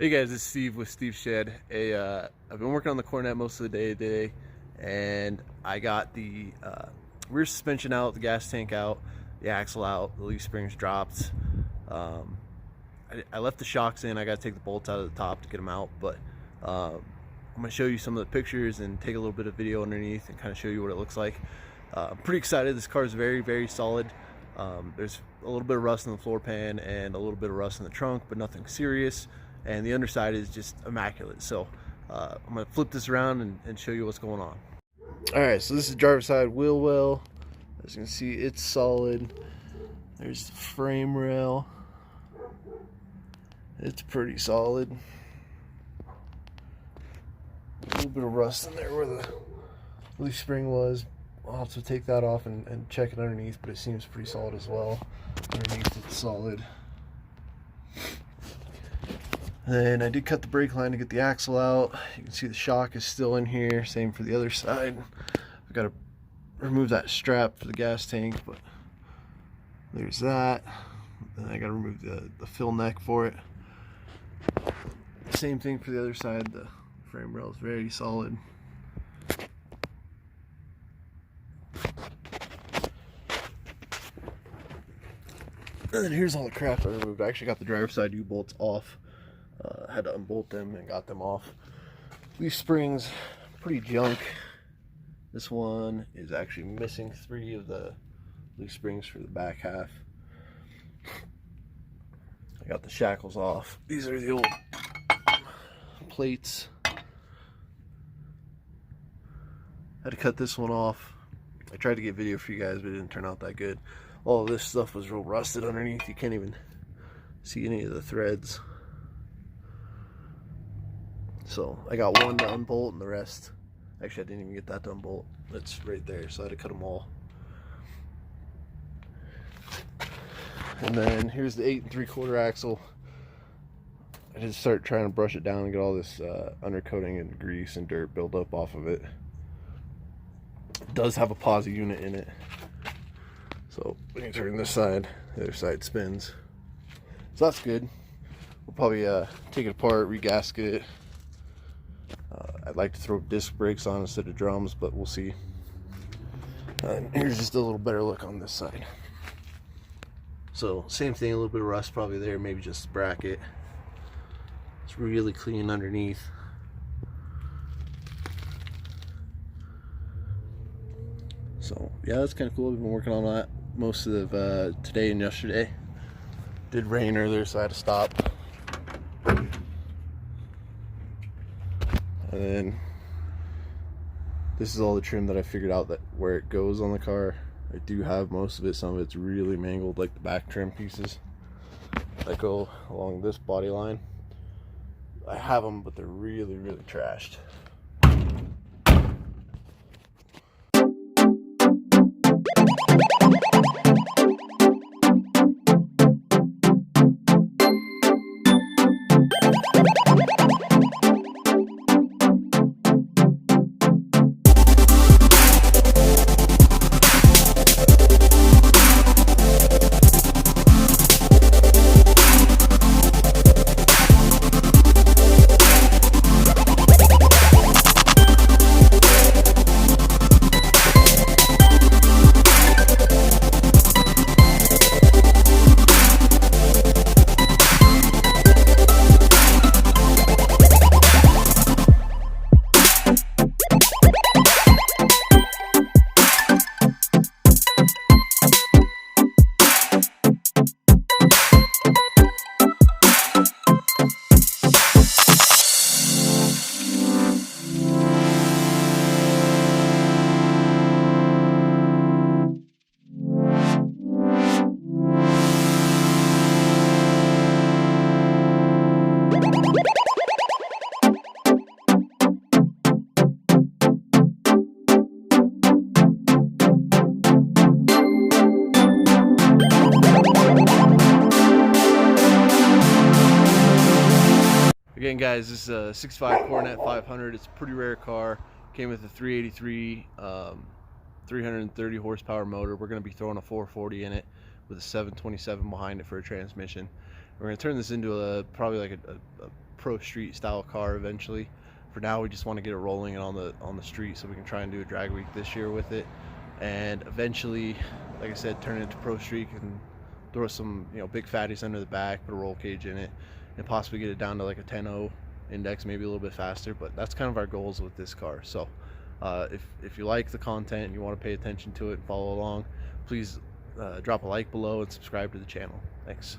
Hey guys, it's Steve with Steve's Shed. I've been working on the Coronet most of the day today, and I got the rear suspension out, the gas tank out, the axle out, the leaf springs dropped. I left the shocks in. I got to take the bolts out of the top to get them out, but I'm going to show you some of the pictures and take a little bit of video underneath and kind of show you what it looks like. I'm pretty excited. This car is very, very solid. There's a little bit of rust in the floor pan and a little bit of rust in the trunk, but nothing serious. And the underside is just immaculate. So I'm going to flip this around and show you what's going on. Alright, so this is driver's side wheel well. As you can see, it's solid. There's the frame rail. It's pretty solid. A little bit of rust in there where the leaf spring was. I'll have to take that off and check it underneath, but it seems pretty solid as well. Underneath it's solid. Then I did cut the brake line to get the axle out. You can see the shock is still in here. Same for the other side. I've got to remove that strap for the gas tank, but there's that. Then I got to remove the fill neck for it. Same thing for the other side. The frame rail is very solid. And then here's all the crap I removed. I actually got the driver's side U-bolts off. Had to unbolt them and got them off. Leaf springs, pretty junk. This one is actually missing 3 of the leaf springs for the back half. I got the shackles off. These are the old plates. Had to cut this one off. I tried to get video for you guys, but it didn't turn out that good. All of this stuff was real rusted underneath. You can't even see any of the threads. So I got one to unbolt, and the rest, actually I didn't even get that to unbolt. It's right there, so I had to cut them all. And then here's the 8 3/4 axle. I just started trying to brush it down and get all this undercoating and grease and dirt build up off of it. It does have a posi unit in it. So when you turn this side, the other side spins. So that's good. We'll probably take it apart, regasket it. I'd like to throw disc brakes on instead of drums, but we'll see. Here's just a little better look on this side. So same thing, a little bit of rust probably there, maybe just the bracket. It's really clean underneath. So yeah, that's kind of cool. We've been working on that most of today and yesterday. Did rain earlier, so I had to stop. And then this is all the trim that I figured out that where it goes on the car. I do have most of it. Some of it's really mangled, like the back trim pieces that go along this body line. I have them, but they're really, really trashed. Again, guys, this is a 65 Coronet 500. It's a pretty rare car. Came with a 383 330 horsepower motor. We're going to be throwing a 440 in it with a 727 behind it for a transmission. We're going to turn this into a probably like a pro street style car eventually. For now, we just want to get it rolling and on the street, so we can try and do a drag week this year with it, and eventually, like I said, turn it into pro street and throw some, you know, big fatties under the back, put a roll cage in it, and possibly get it down to like a 10.0 index, maybe a little bit faster. But that's kind of our goals with this car. So if you like the content and you want to pay attention to it and follow along, please drop a like below and subscribe to the channel. Thanks.